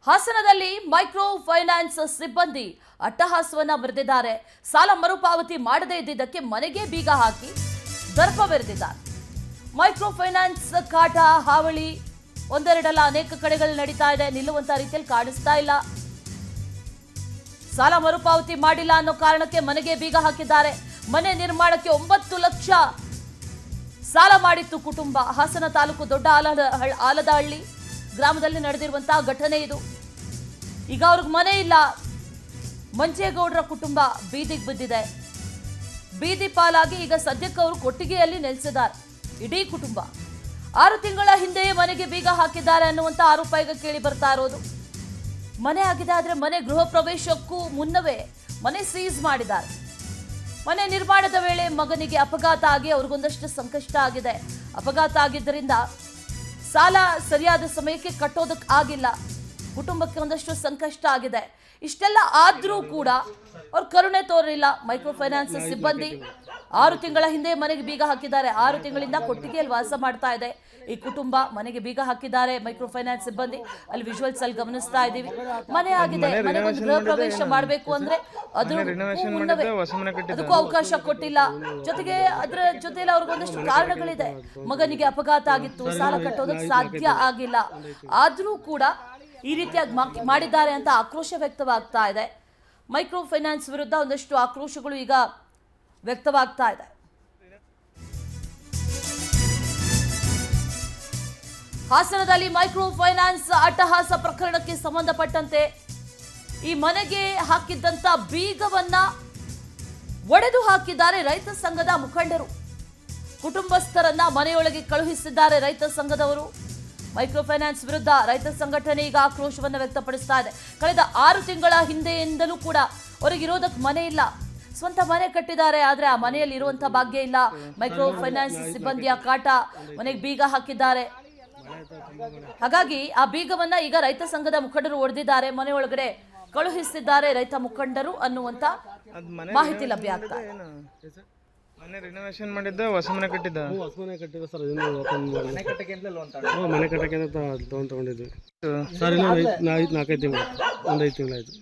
ಹಾಸನದಲ್ಲಿ micro finance ಸಿಬ್ಬಂದಿ ಅಟ್ಟಹಾಸವನ್ನ ಮೆರೆದಿದ್ದಾರೆ. ಸಾಲ ಮರುಪಾವತಿ ಮಾಡದೇ ಇದ್ದಿದ್ದಕ್ಕೆ ಮನೆಗೆ ಬೀಗ ಹಾಕಿ ದರ್ಪ ಮೆರೆದಿದ್ದಾರೆ. ಮೈಕ್ರೋ ಫೈನಾನ್ಸ್ ಕಾಟ ಹಾವಳಿ ಒಂದೆರಡಲ್ಲ ಅನೇಕ ಕಡೆಗಳಲ್ಲಿ ನಡೀತಾ ಇದೆ. ನಿಲ್ಲುವಂತ ರೀತಿಯಲ್ಲಿ ಕಾಣಿಸ್ತಾ ಇಲ್ಲ. ಸಾಲ ಮರುಪಾವತಿ ಮಾಡಿಲ್ಲ ಅನ್ನೋ ಕಾರಣಕ್ಕೆ ಮನೆಗೆ ಬೀಗ ಹಾಕಿದ್ದಾರೆ. ಮನೆ ನಿರ್ಮಾಣಕ್ಕೆ 9 ಲಕ್ಷ ಸಾಲ ಮಾಡಿತ್ತು ಕುಟುಂಬ. ಹಾಸನ ತಾಲೂಕು ದೊಡ್ಡ ಆಲದಹಳ್ಳಿ ಗ್ರಾಮದಲ್ಲಿ ನಡೆದಿರುವಂತಹ ಘಟನೆ ಇದು. ಈಗ ಅವ್ರಿಗೆ ಮನೆ ಇಲ್ಲ. ಮಂಚೇಗೌಡರ ಕುಟುಂಬ ಬೀದಿಗೆ ಬಿದ್ದಿದೆ. ಬೀದಿ ಪಾಲಾಗಿ ಈಗ ಸದ್ಯಕ್ಕೆ ಅವರು ಕೊಟ್ಟಿಗೆಯಲ್ಲಿ ನೆಲೆಸಿದ್ದಾರೆ. ಇಡೀ ಕುಟುಂಬ 6 ತಿಂಗಳ ಹಿಂದೆಯೇ ಮನೆಗೆ ಬೀಗ ಹಾಕಿದ್ದಾರೆ ಅನ್ನುವಂಥ ಆರೋಪ ಈಗ ಕೇಳಿ ಬರ್ತಾ ಇರೋದು. ಮನೆ ಆಗಿದೆ, ಆದರೆ ಮನೆ ಗೃಹ ಪ್ರವೇಶಕ್ಕೂ ಮುನ್ನವೇ ಮನೆ ಸೀಸ್ ಮಾಡಿದ್ದಾರೆ. ಮನೆ ನಿರ್ಮಾಣದ ವೇಳೆ ಮಗನಿಗೆ ಅಪಘಾತ ಆಗಿ ಅವ್ರಿಗೊಂದಷ್ಟು ಸಂಕಷ್ಟ ಆಗಿದೆ. ಅಪಘಾತ ಆಗಿದ್ದರಿಂದ ಸಾಲ ಸರಿಯಾದ ಸಮಯಕ್ಕೆ ಕಟ್ಟೋದಕ್ಕೆ ಆಗಿಲ್ಲ. ಕುಟುಂಬಕ್ಕೆ ಒಂದಷ್ಟು ಸಂಕಷ್ಟ ಆಗಿದೆ. ಇಷ್ಟೆಲ್ಲ ಆದ್ರೂ ಕೂಡ ಅವ್ರು ಕರುಣೆ ತೋರಿಲ್ಲ. ಮೈಕ್ರೋ ಫೈನಾನ್ಸ್ ಸಿಬ್ಬಂದಿ 6 ತಿಂಗಳ ಹಿಂದೆ ಮನೆಗೆ ಬೀಗ ಹಾಕಿದ್ದಾರೆ. 6 ತಿಂಗಳಿಂದ ಕೊಟ್ಟಿಗೆಯಲ್ಲಿ ವಾಸ ಮಾಡ್ತಾ ಇದೆ ಈ ಕುಟುಂಬ. ಮನೆಗೆ ಬೀಗ ಹಾಕಿದ್ದಾರೆ ಮೈಕ್ರೋ ಫೈನಾನ್ಸ್ ಸಿಬ್ಬಂದಿ. ಅಲ್ಲಿ ವಿಜುವಲ್ಸ್ ಅಲ್ಲಿ ಗಮನಿಸ್ತಾ ಇದ್ದೀವಿ. ಮನೆ ಆಗಿದೆ, ಮನೆಗೆ ಗೃಹ ಪ್ರವೇಶ ಮಾಡಬೇಕು ಅಂದ್ರೆ ಅದಕ್ಕೂ ಅವಕಾಶ ಕೊಟ್ಟಿಲ್ಲ. ಜೊತೆಗೆ ಅದರ ಜೊತೆಯಲ್ಲಿ ಅವ್ರಿಗೊಂದಷ್ಟು ಕಾರಣಗಳಿದೆ. ಮಗನಿಗೆ ಅಪಘಾತ ಆಗಿತ್ತು, ಸಾಲ ಕಟ್ಟೋದಕ್ಕೆ ಸಾಧ್ಯ ಆಗಿಲ್ಲ. ಆದ್ರೂ ಕೂಡ ಈ ರೀತಿಯಾಗಿ ಮಾಡಿದ್ದಾರೆ ಅಂತ ಆಕ್ರೋಶ ವ್ಯಕ್ತವಾಗ್ತಾ ಇದೆ. ಮೈಕ್ರೋ ಫೈನಾನ್ಸ್ ವಿರುದ್ಧ ಒಂದಷ್ಟು ಆಕ್ರೋಶಗಳು ಈಗ ವ್ಯಕ್ತವಾಗ್ತಾ ಇದೆ. ಹಾಸನದಲ್ಲಿ ಮೈಕ್ರೋ ಫೈನಾನ್ಸ್ ಅಟ್ಟಹಾಸ ಪ್ರಕರಣಕ್ಕೆ ಸಂಬಂಧಪಟ್ಟಂತೆ ಈ ಮನೆಗೆ ಹಾಕಿದ್ದಂತ ಬೀಗವನ್ನ ಒಡೆದು ಹಾಕಿದ್ದಾರೆ ರೈತ ಸಂಘದ ಮುಖಂಡರು. ಕುಟುಂಬಸ್ಥರನ್ನ ಮನೆಯೊಳಗೆ ಕಳುಹಿಸಿದ್ದಾರೆ ರೈತ ಸಂಘದವರು. ಮೈಕ್ರೋ ಫೈನಾನ್ಸ್ ವಿರುದ್ಧ ರೈತ ಸಂಘಟನೆ ಈಗ ಆಕ್ರೋಶವನ್ನು ವ್ಯಕ್ತಪಡಿಸ್ತಾ ಇದೆ. ಕಳೆದ 6 ತಿಂಗಳ ಹಿಂದೆಯಿಂದಲೂ ಕೂಡ ಅವರಿಗಿರೋದಕ್ಕೆ ಮನೆ ಇಲ್ಲ. ಸ್ವಂತ ಮನೆ ಕಟ್ಟಿದ್ದಾರೆ, ಆದರೆ ಆ ಮನೆಯಲ್ಲಿ ಇರುವಂತ ಭಾಗ್ಯ ಇಲ್ಲ. ಮೈಕ್ರೋ ಫೈನಾನ್ಸ್ ಸಿಬ್ಬಂದಿಯ ಕಾಟ, ಮನೆಗೆ ಬೀಗ ಹಾಕಿದ್ದಾರೆ. ಹಾಗಾಗಿ ಆ ಬೀಗವನ್ನ ಈಗ ರೈತ ಸಂಘದ ಮುಖಂಡರು ಒಡೆದಿದ್ದಾರೆ, ಮನೆ ಒಳಗಡೆ ಕಳುಹಿಸಿದ್ದಾರೆ ರೈತ ಮುಖಂಡರು ಅನ್ನುವಂತ ಮಾಹಿತಿ ಲಭ್ಯ ಆಗ್ತಾ ಇದೆ. ಮನೆ ರಿನೋವೇಷನ್ ಮಾಡಿದ್ದ, ಹೊಸ ಮನೆ ಕಟ್ಟಿದ್ದ? ಹೊಸ ಮನೆ ಕಟ್ಟಿದ್ದ ಸರ್. ಮನೆ ಕಟ್ಟಕ್ಕೆ ಅಂತ ಲೋನ್ ತಗೊಂಡಿದ್ವಿ ಸರ್. ಇನ್ನೂ 4-5 ತಿಂಗಳು, ಒಂದು 5 ತಿಂಗಳಾಯ್ತು.